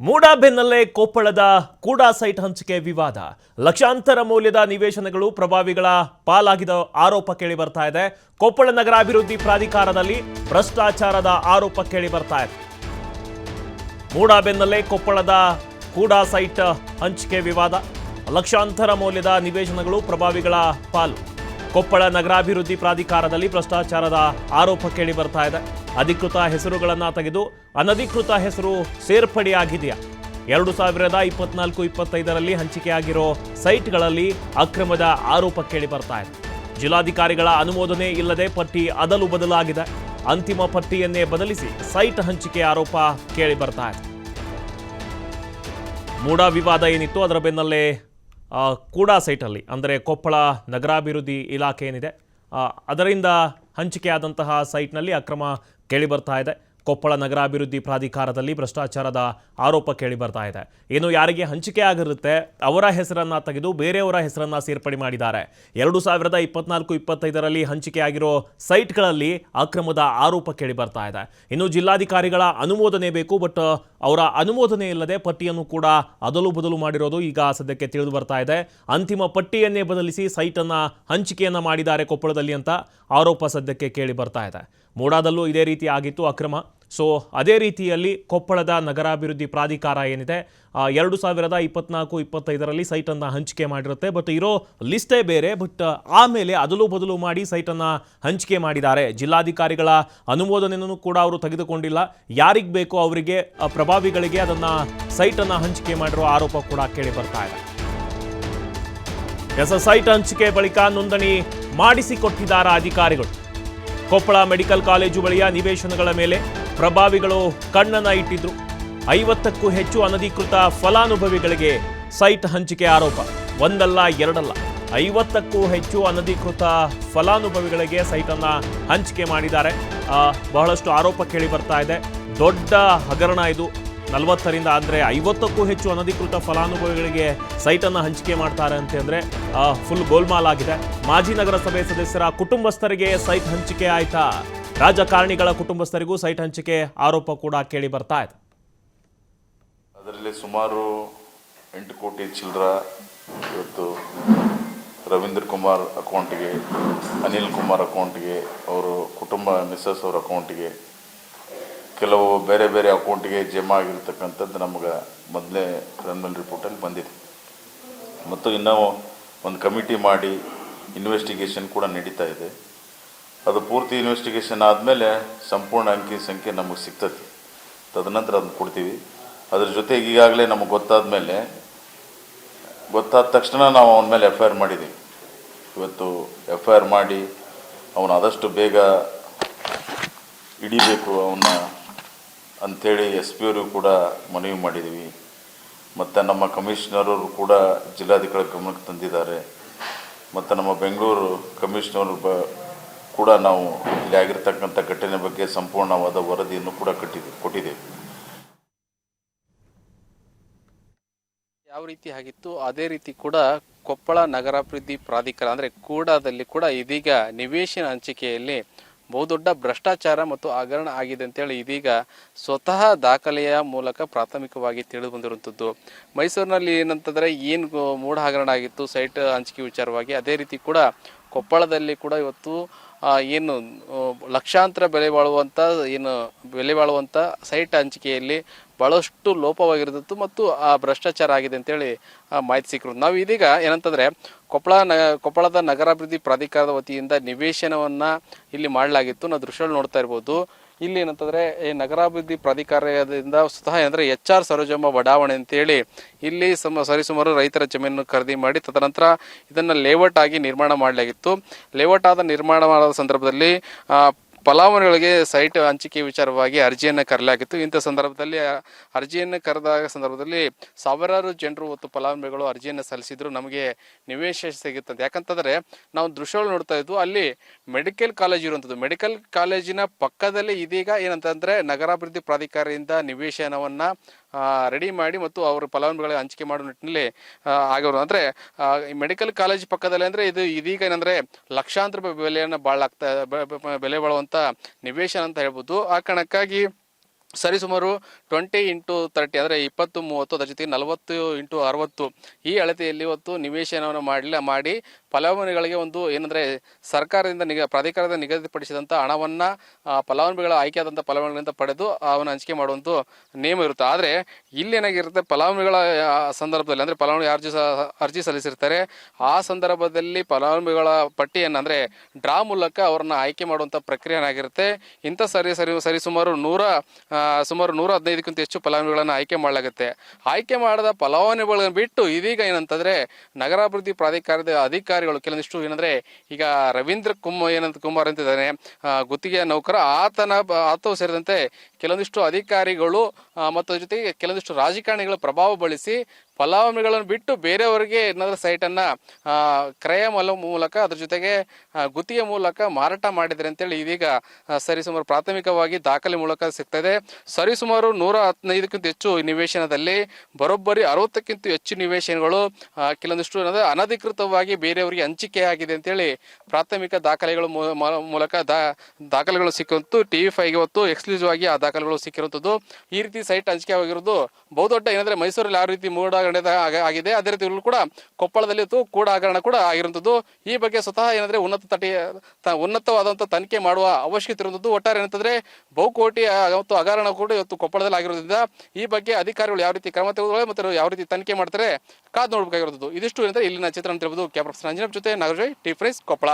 ಮೂಡಾಬೆನ್ನಲ್ಲೇ ಕೊಪ್ಪಳದ ಕೂಡಾ ಸೈಟ್ ಹಂಚಿಕೆ ವಿವಾದ. ಲಕ್ಷಾಂತರ ಮೌಲ್ಯದ ನಿವೇಶನಗಳು ಪ್ರಭಾವಿಗಳ ಪಾಲಾಗಿದ ಆರೋಪ ಕೇಳಿ ಬರ್ತಾ ಇದೆ. ಕೊಪ್ಪಳ ನಗರಾಭಿವೃದ್ಧಿ ಪ್ರಾಧಿಕಾರದಲ್ಲಿ ಭ್ರಷ್ಟಾಚಾರದ ಆರೋಪ ಕೇಳಿ ಬರ್ತಾ ಇದೆ. ಮೂಡಾಬೆನ್ನಲ್ಲೇ ಕೊಪ್ಪಳದ ಕೂಡಾ ಸೈಟ್ ಹಂಚಿಕೆ ವಿವಾದ. ಲಕ್ಷಾಂತರ ಮೌಲ್ಯದ ನಿವೇಶನಗಳು ಪ್ರಭಾವಿಗಳ ಪಾಲು. ಕೊಪ್ಪಳ ನಗರಾಭಿವೃದ್ಧಿ ಪ್ರಾಧಿಕಾರದಲ್ಲಿ ಭ್ರಷ್ಟಾಚಾರದ ಆರೋಪ ಕೇಳಿ ಬರ್ತಾ ಇದೆ. ಅಧಿಕೃತ ಹೆಸರುಗಳನ್ನು ತೆಗೆದು ಅನಧಿಕೃತ ಹೆಸರು ಸೇರ್ಪಡೆಯಾಗಿದೆಯಾ? 2024-25ರಲ್ಲಿ ಹಂಚಿಕೆಯಾಗಿರೋ ಸೈಟ್ಗಳಲ್ಲಿ ಅಕ್ರಮದ ಆರೋಪ ಕೇಳಿ ಬರ್ತಾ ಇದೆ. ಜಿಲ್ಲಾಧಿಕಾರಿಗಳ ಅನುಮೋದನೆ ಇಲ್ಲದೆ ಪಟ್ಟಿ ಅದಲು ಬದಲಾಗಿದೆ. ಅಂತಿಮ ಪಟ್ಟಿಯನ್ನೇ ಬದಲಿಸಿ ಸೈಟ್ ಹಂಚಿಕೆ ಆರೋಪ ಕೇಳಿ ಬರ್ತಾ ಇದೆ. ಮೂಡಾ ವಿವಾದ ಏನಿತ್ತು ಅದರ ಬೆನ್ನಲ್ಲೇ ಕೂಡಾ ಸೈಟಲ್ಲಿ ಅಂದರೆ ಕೊಪ್ಪಳ ನಗರಾಭಿವೃದ್ಧಿ ಇಲಾಖೆ ಏನಿದೆ ಅದರಿಂದ ಹಂಚಿಕೆಯಾದಂತಹ ಸೈಟ್ನಲ್ಲಿ ಅಕ್ರಮ ಕೇಳಿ ಬರ್ತಾ ಇದೆ. ಕೊಪ್ಪಳ ನಗರಾಭಿವೃದ್ಧಿ ಪ್ರಾಧಿಕಾರದಲ್ಲಿ ಭ್ರಷ್ಟಾಚಾರದ ಆರೋಪ ಕೇಳಿ ಬರ್ತಾ ಇದೆ. ಏನು ಯಾರಿಗೆ ಹಂಚಿಕೆ ಆಗಿರುತ್ತೆ ಅವರ ಹೆಸರನ್ನು ತೆಗೆದು ಬೇರೆಯವರ ಹೆಸರನ್ನು ಸೇರ್ಪಡೆ ಮಾಡಿದ್ದಾರೆ. 2024-25ರಲ್ಲಿ ಹಂಚಿಕೆಯಾಗಿರೋ ಸೈಟ್ಗಳಲ್ಲಿ ಅಕ್ರಮದ ಆರೋಪ ಕೇಳಿ ಬರ್ತಾ ಇದೆ. ಇನ್ನು ಜಿಲ್ಲಾಧಿಕಾರಿಗಳ ಅನುಮೋದನೆ ಬೇಕು, ಬಟ್ ಅವರ ಅನುಮೋದನೆ ಇಲ್ಲದೆ ಪಟ್ಟಿಯನ್ನು ಕೂಡ ಅದಲು ಬದಲು ಮಾಡಿರೋದು ಈಗ ಸದ್ಯಕ್ಕೆ ತಿಳಿದು ಬರ್ತಾ ಇದೆ. ಅಂತಿಮ ಪಟ್ಟಿಯನ್ನೇ ಬದಲಿಸಿ ಸೈಟನ್ನು ಹಂಚಿಕೆಯನ್ನು ಮಾಡಿದ್ದಾರೆ ಕೊಪ್ಪಳದಲ್ಲಿ ಅಂತ ಆರೋಪ ಸದ್ಯಕ್ಕೆ ಕೇಳಿ ಬರ್ತಾ ಇದೆ. ಮೂಡಾದಲ್ಲೂ ಇದೇ ರೀತಿ ಆಗಿತ್ತು ಅಕ್ರಮ. ಸೊ ಅದೇ ರೀತಿಯಲ್ಲಿ ಕೊಪ್ಪಳದ ನಗರಾಭಿವೃದ್ಧಿ ಪ್ರಾಧಿಕಾರ ಏನಿದೆ 2024-25ರಲ್ಲಿ ಸೈಟನ್ನು ಹಂಚಿಕೆ ಮಾಡಿರುತ್ತೆ. ಬಟ್ ಇರೋ ಲಿಸ್ಟೇ ಬೇರೆ, ಬಟ್ ಆಮೇಲೆ ಅದಲು ಬದಲು ಮಾಡಿ ಸೈಟನ್ನು ಹಂಚಿಕೆ ಮಾಡಿದ್ದಾರೆ. ಜಿಲ್ಲಾಧಿಕಾರಿಗಳ ಅನುಮೋದನೆಯನ್ನು ಕೂಡ ಅವರು ತೆಗೆದುಕೊಂಡಿಲ್ಲ. ಯಾರಿಗೆ ಬೇಕೋ ಅವರಿಗೆ ಪ್ರಭಾವಿಗಳಿಗೆ ಅದನ್ನು ಸೈಟನ್ನು ಹಂಚಿಕೆ ಮಾಡಿರೋ ಆರೋಪ ಕೂಡ ಕೇಳಿ ಬರ್ತಾ ಇದೆ. ಸೈಟ್ ಹಂಚಿಕೆ ಬಳಿಕ ನೋಂದಣಿ ಮಾಡಿಸಿಕೊಟ್ಟಿದ್ದಾರ ಅಧಿಕಾರಿಗಳು. ಕೊಪ್ಪಳ ಮೆಡಿಕಲ್ ಕಾಲೇಜು ಬಳಿಯ ನಿವೇಶನಗಳ ಮೇಲೆ ಪ್ರಭಾವಿಗಳು ಕಣ್ಣನ್ನ ಇಟ್ಟಿದ್ರು. 50ಕ್ಕೂ ಹೆಚ್ಚು ಅನಧಿಕೃತ ಫಲಾನುಭವಿಗಳಿಗೆ ಸೈಟ್ ಹಂಚಿಕೆ ಆರೋಪ. ಒಂದಲ್ಲ ಎರಡಲ್ಲ, 50ಕ್ಕೂ ಹೆಚ್ಚು ಅನಧಿಕೃತ ಫಲಾನುಭವಿಗಳಿಗೆ ಸೈಟನ್ನು ಹಂಚಿಕೆ ಮಾಡಿದ್ದಾರೆ. ಬಹಳಷ್ಟು ಆರೋಪ ಕೇಳಿ ಬರ್ತಾ ಇದೆ. ದೊಡ್ಡ ಹಗರಣ ಇದು. 40ರಿಂದ ಅಂದರೆ 50ಕ್ಕೂ ಹೆಚ್ಚು ಅನಧಿಕೃತ ಫಲಾನುಭವಿಗಳಿಗೆ ಸೈಟನ್ನು ಹಂಚಿಕೆ ಮಾಡ್ತಾರೆ ಅಂತಂದರೆ ಫುಲ್ ಗೋಲ್ಮಾಲ್ ಆಗಿದೆ. ಮಾಜಿ ನಗರಸಭೆ ಸದಸ್ಯರ ಕುಟುಂಬಸ್ಥರಿಗೆ ಸೈಟ್ ಹಂಚಿಕೆ ಆಯ್ತಾ? ರಾಜಕಾರಣಿಗಳ ಕುಟುಂಬಸ್ಥರಿಗೂ ಸೈಟ್ ಹಂಚಿಕೆ ಆರೋಪ ಕೂಡ ಕೇಳಿ ಬರ್ತಾ ಇದೆ. ಅದರಲ್ಲಿ ಸುಮಾರು 8 ಕೋಟಿ ಚಿಲ್ಲರ ಇವತ್ತು ರವೀಂದ್ರ ಕುಮಾರ್ ಅಕೌಂಟ್ಗೆ, ಅನಿಲ್ ಕುಮಾರ್ ಅಕೌಂಟ್ಗೆ, ಅವರು ಕುಟುಂಬ ಮಿಸ್ಸಸ್ ಅವ್ರ ಅಕೌಂಟ್ಗೆ, ಕೆಲವು ಬೇರೆ ಬೇರೆ ಅಕೌಂಟ್ಗೆ ಜಮಾ ಆಗಿರ್ತಕ್ಕಂಥದ್ದು ನಮಗೆ ಮೊದಲೇ ಕ್ರಿಮಿನಲ್ ರಿಪೋರ್ಟಲ್ಲಿ ಬಂದಿದೆ. ಮತ್ತು ಇನ್ನೂ ಒಂದು ಕಮಿಟಿ ಮಾಡಿ ಇನ್ವೆಸ್ಟಿಗೇಷನ್ ಕೂಡ ನಡೀತಾ ಇದೆ. ಅದು ಪೂರ್ತಿ ಇನ್ವೆಸ್ಟಿಗೇಷನ್ ಆದಮೇಲೆ ಸಂಪೂರ್ಣ ಅಂಕಿ ಸಂಖ್ಯೆ ನಮಗೆ ಸಿಗ್ತದೆ. ತದನಂತರ ಅದನ್ನು ಕೊಡ್ತೀವಿ. ಅದ್ರ ಜೊತೆಗೆ ಈಗಾಗಲೇ ನಮಗೆ ಗೊತ್ತಾದ ತಕ್ಷಣ ನಾವು ಅವನ ಮೇಲೆ FIR ಮಾಡಿದ್ದೀವಿ. ಇವತ್ತು FIR ಮಾಡಿ ಅವನು ಆದಷ್ಟು ಬೇಗ ಹಿಡಿಬೇಕು ಅವನ್ನ ಅಂಥೇಳಿ SP ಅವ್ರಿಗೂ ಕೂಡ ಮನವಿ ಮಾಡಿದ್ದೀವಿ. ಮತ್ತು ನಮ್ಮ ಕಮಿಷನರವರು ಕೂಡ ಜಿಲ್ಲಾಧಿಕಾರಿ ಗಮನಕ್ಕೆ ತಂದಿದ್ದಾರೆ. ಮತ್ತು ನಮ್ಮ ಬೆಂಗಳೂರು ಕಮಿಷನರ್ ಕೂಡ ನಾವು ಇಲ್ಲಿ ಆಗಿರ್ತಕ್ಕಂಥ ಘಟನೆ ಬಗ್ಗೆ ಸಂಪೂರ್ಣವಾದ ವರದಿಯನ್ನು ಕೂಡ ಕೊಟ್ಟಿದ್ದೇವೆ. ಯಾವ ರೀತಿ ಆಗಿತ್ತು ಅದೇ ರೀತಿ ಕೂಡ ಕೊಪ್ಪಳ ನಗರಾಭಿವೃದ್ಧಿ ಪ್ರಾಧಿಕಾರ ಅಂದರೆ ಕೂಡಾದಲ್ಲಿ ಕೂಡ ಇದೀಗ ನಿವೇಶನ ಹಂಚಿಕೆಯಲ್ಲಿ ಬಹುದೊಡ್ಡ ಭ್ರಷ್ಟಾಚಾರ ಮತ್ತು ಹಗರಣ ಆಗಿದೆ ಅಂತೇಳಿ ಇದೀಗ ಸ್ವತಃ ದಾಖಲೆಯ ಮೂಲಕ ಪ್ರಾಥಮಿಕವಾಗಿ ತಿಳಿದು ಬಂದಿರುವಂಥದ್ದು. ಮೈಸೂರಿನಲ್ಲಿ ಏನಂತಂದರೆ ಏನು ಮೂಢ ಹಗರಣ ಆಗಿತ್ತು ಸೈಟ್ ಹಂಚಿಕೆ ವಿಚಾರವಾಗಿ, ಅದೇ ರೀತಿ ಕೂಡ ಕೊಪ್ಪಳದಲ್ಲಿ ಕೂಡ ಇವತ್ತು ಏನು ಲಕ್ಷಾಂತರ ಬೆಲೆ ಬಾಳುವಂಥ ಸೈಟ್ ಹಂಚಿಕೆಯಲ್ಲಿ ಭಾಳಷ್ಟು ಲೋಪವಾಗಿರೋದು ಮತ್ತು ಆ ಭ್ರಷ್ಟಾಚಾರ ಆಗಿದೆ ಅಂತೇಳಿ ಮಾಹಿತಿ ಸಿಕ್ಕರು. ನಾವು ಇದೀಗ ಏನಂತಂದರೆ ಕೊಪ್ಪಳದ ನಗರಾಭಿವೃದ್ಧಿ ಪ್ರಾಧಿಕಾರದ ವತಿಯಿಂದ ನಿವೇಶನವನ್ನು ಇಲ್ಲಿ ಮಾಡಲಾಗಿತ್ತು. ನಾವು ದೃಶ್ಯದಲ್ಲಿ ನೋಡ್ತಾ ಇರ್ಬೋದು. ಇಲ್ಲಿ ಏನಂತಂದರೆ ಈ ನಗರಾಭಿವೃದ್ಧಿ ಪ್ರಾಧಿಕಾರದಿಂದ ಸ್ವತಃ ಅಂದರೆ HR ಸರೋಜಮ್ಮ ಬಡಾವಣೆ ಅಂತೇಳಿ ಇಲ್ಲಿ ಸರಿಸುಮಾರು ರೈತರ ಜಮೀನನ್ನು ಖರೀದಿ ಮಾಡಿ ತದನಂತರ ಇದನ್ನು ಲೇಔಟ್ ಆಗಿ ನಿರ್ಮಾಣ ಮಾಡಲಾಗಿತ್ತು. ಲೇಔಟ್ ನಿರ್ಮಾಣ ಮಾಡೋ ಸಂದರ್ಭದಲ್ಲಿ ಫಲಾನುಭವಿಗಳಿಗೆ ಸೈಟ್ ಹಂಚಿಕೆ ವಿಚಾರವಾಗಿ ಅರ್ಜಿಯನ್ನು ಕರೆಯಲಾಗಿತ್ತು. ಇಂಥ ಸಂದರ್ಭದಲ್ಲಿ ಅರ್ಜಿಯನ್ನು ಕರೆದಾಗ ಸಂದರ್ಭದಲ್ಲಿ ಸಾವಿರಾರು ಜನರು ಮತ್ತು ಫಲಾನುಭವಿಗಳು ಅರ್ಜಿಯನ್ನು ಸಲ್ಲಿಸಿದ್ರು. ನಮಗೆ ನಿವೇಶನ ಸಿಗುತ್ತದೆ. ಯಾಕಂತಂದರೆ ನಾವು ದೃಶ್ಯಗಳು ನೋಡ್ತಾ ಇದ್ವು, ಅಲ್ಲಿ ಮೆಡಿಕಲ್ ಕಾಲೇಜ್ ಇರುವಂಥದ್ದು. ಮೆಡಿಕಲ್ ಕಾಲೇಜಿನ ಪಕ್ಕದಲ್ಲಿ ಇದೀಗ ಏನಂತಂದರೆ ನಗರಾಭಿವೃದ್ಧಿ ಪ್ರಾಧಿಕಾರದಿಂದ ನಿವೇಶನವನ್ನು ರೆಡಿ ಮಾಡಿ ಮತ್ತು ಅವರು ಫಲಾನುಭವಿಗಳಿಗೆ ಹಂಚಿಕೆ ಮಾಡೋ ನಿಟ್ಟಿನಲ್ಲಿ ಆಗಿರೋ ಅಂದರೆ ಈ ಮೆಡಿಕಲ್ ಕಾಲೇಜ್ ಪಕ್ಕದಲ್ಲಿ ಅಂದರೆ ಇದು ಇದೀಗ ಏನಂದರೆ ಲಕ್ಷಾಂತರ ರೂಪಾಯಿ ಬೆಲೆ ಬಾಳುವಂಥ ನಿವೇಶನ ಅಂತ ಹೇಳ್ಬೋದು. ಆ ಕಾರಣಕ್ಕಾಗಿ ಸರಿಸುಮಾರು 20x30 ಅಂದರೆ 20-30, ಅದರ ಜೊತೆಗೆ 40x60 ಈ ಅಳತೆಯಲ್ಲಿ ಇವತ್ತು ನಿವೇಶನವನ್ನು ಮಾಡಿ ಫಲಾನುಭವಿಗಳಿಗೆ ಒಂದು ಏನಂದರೆ ಸರ್ಕಾರದಿಂದ ಪ್ರಾಧಿಕಾರದ ನಿಗದಿಪಡಿಸಿದಂಥ ಹಣವನ್ನು ಫಲಾನುಭವಿಗಳ ಆಯ್ಕೆಯಾದಂಥ ಫಲಾನುಭವಿಗಳಿಂದ ಪಡೆದು ಅವನ್ನ ಹಂಚಿಕೆ ಮಾಡುವಂಥ ನಿಯಮ ಇರುತ್ತೆ. ಆದರೆ ಇಲ್ಲೇನಾಗಿರುತ್ತೆ, ಫಲಾನುಭವಿಗಳ ಸಂದರ್ಭದಲ್ಲಿ ಅಂದರೆ ಫಲಾನುಭವಿ ಅರ್ಜಿ ಸಲ್ಲಿಸಿರ್ತಾರೆ, ಆ ಸಂದರ್ಭದಲ್ಲಿ ಫಲಾನುಭವಿಗಳ ಪಟ್ಟಿಯನ್ನು ಅಂದರೆ ಡ್ರಾ ಮೂಲಕ ಅವ್ರನ್ನ ಆಯ್ಕೆ ಮಾಡುವಂಥ ಪ್ರಕ್ರಿಯೆ ಏನಾಗಿರುತ್ತೆ. ಇಂಥ ಸರಿಸುಮಾರು 115ಕ್ಕಿಂತ ಹೆಚ್ಚು ಫಲಾನುಭವಿಗಳನ್ನು ಆಯ್ಕೆ ಮಾಡಲಾಗುತ್ತೆ. ಆಯ್ಕೆ ಮಾಡಿದ ಫಲಾನುಭವಿಗಳನ್ನು ಬಿಟ್ಟು ಇದೀಗ ಏನಂತಂದರೆ ನಗರಾಭಿವೃದ್ಧಿ ಪ್ರಾಧಿಕಾರದ ಅಧಿಕಾರಿಗಳು ಕೆಲವೊಂದಿಷ್ಟು ಏನಂದರೆ ಈಗ ರವೀಂದ್ರ ಕುಮಾರ್ ಅಂತಿದ್ದಾನೆ, ಗುತ್ತಿಗೆಯ ನೌಕರ, ಆತವು ಸೇರಿದಂತೆ ಕೆಲವೊಂದಿಷ್ಟು ಅಧಿಕಾರಿಗಳು ಮತ್ತು ಅದ್ರ ಜೊತೆಗೆ ಕೆಲವೊಂದಿಷ್ಟು ರಾಜಕಾರಣಿಗಳ ಪ್ರಭಾವ ಬಳಸಿ ಫಲಾನುಭವಿಗಳನ್ನು ಬಿಟ್ಟು ಬೇರೆಯವರಿಗೆ ಏನಾದರೂ ಸೈಟನ್ನು ಕ್ರಯ ಮೂಲಕ ಅದ್ರ ಜೊತೆಗೆ ಗುತ್ತಿಗೆ ಮೂಲಕ ಮಾರಾಟ ಮಾಡಿದ್ದಾರೆ ಅಂತೇಳಿ ಇದೀಗ ಸರಿಸುಮಾರು ಪ್ರಾಥಮಿಕವಾಗಿ ದಾಖಲೆ ಮೂಲಕ ಸಿಗ್ತದೆ. ಸರಿಸುಮಾರು 115ಕ್ಕಿಂತ ಹೆಚ್ಚು ನಿವೇಶನದಲ್ಲಿ ಬರೋಬ್ಬರಿ 60ಕ್ಕಿಂತ ಹೆಚ್ಚು ನಿವೇಶನಗಳು ಕೆಲವೊಂದಿಷ್ಟು ಏನಂದರೆ ಅನಧಿಕೃತವಾಗಿ ಬೇರೆಯವರಿಗೆ ಹಂಚಿಕೆ ಆಗಿದೆ ಅಂತೇಳಿ ಪ್ರಾಥಮಿಕ ದಾಖಲೆಗಳ ಮೂಲಕ ದಾಖಲೆಗಳು ಸಿಕ್ಕಂತು TV5ಗೆ ಇವತ್ತು ಎಕ್ಸ್ಕ್ಲೂಸಿವ್ ಆಗಿ ಆ ದಾಖಲೆಗಳು ಸಿಕ್ಕಿರುವಂಥದ್ದು. ಈ ರೀತಿ ಸೈಟ್ ಹಂಚಿಕೆ ಆಗಿರೋದು ಬಹುದೊಡ್ಡ ಏನಂದರೆ ಮೈಸೂರಲ್ಲಿ ಯಾವ ರೀತಿ ಮೂಡ ಆಗಿದೆ, ಅದೇ ರೀತಿ ಕೂಡ ಕೊಪ್ಪಳದಲ್ಲಿ ಕೂಡ ಹಗರಣ ಕೂಡ ಆಗಿರುವಂಥದ್ದು. ಈ ಬಗ್ಗೆ ಸ್ವತಃ ಏನಂದ್ರೆ ಉನ್ನತವಾದಂಥ ತನಿಖೆ ಮಾಡುವ ಅವಶ್ಯಕತೆ ಇರುವಂಥದ್ದು. ಒಟ್ಟಾರೆ ಏನಂತಂದ್ರೆ ಬಹುಕೋಟಿ ಮತ್ತು ಹಗರಣ ಕೂಡ ಇವತ್ತು ಕೊಪ್ಪಳದಲ್ಲಿ ಆಗಿರೋದ್ರಿಂದ ಈ ಬಗ್ಗೆ ಅಧಿಕಾರಿಗಳು ಯಾವ ರೀತಿ ಕ್ರಮ ತೆಗೆದುಕೊಳ್ಳಿ ಮತ್ತು ಯಾವ ರೀತಿ ತನಿಖೆ ಮಾಡ್ತಾರೆ ಕಾದು ನೋಡಬೇಕಾಗಿರೋದು. ಇದಿಷ್ಟು ಏನಂದ್ರೆ ಇಲ್ಲಿನ ಚಿತ್ರಣ ತಿಳಿಬಹುದು. ಕ್ಯಾಮರಾ ಪರ್ಸನ್ ಅಂಜನಾ ಜೊತೆ ನಾಗರಾಜ್, TV5 ಕೊಪ್ಪಳ.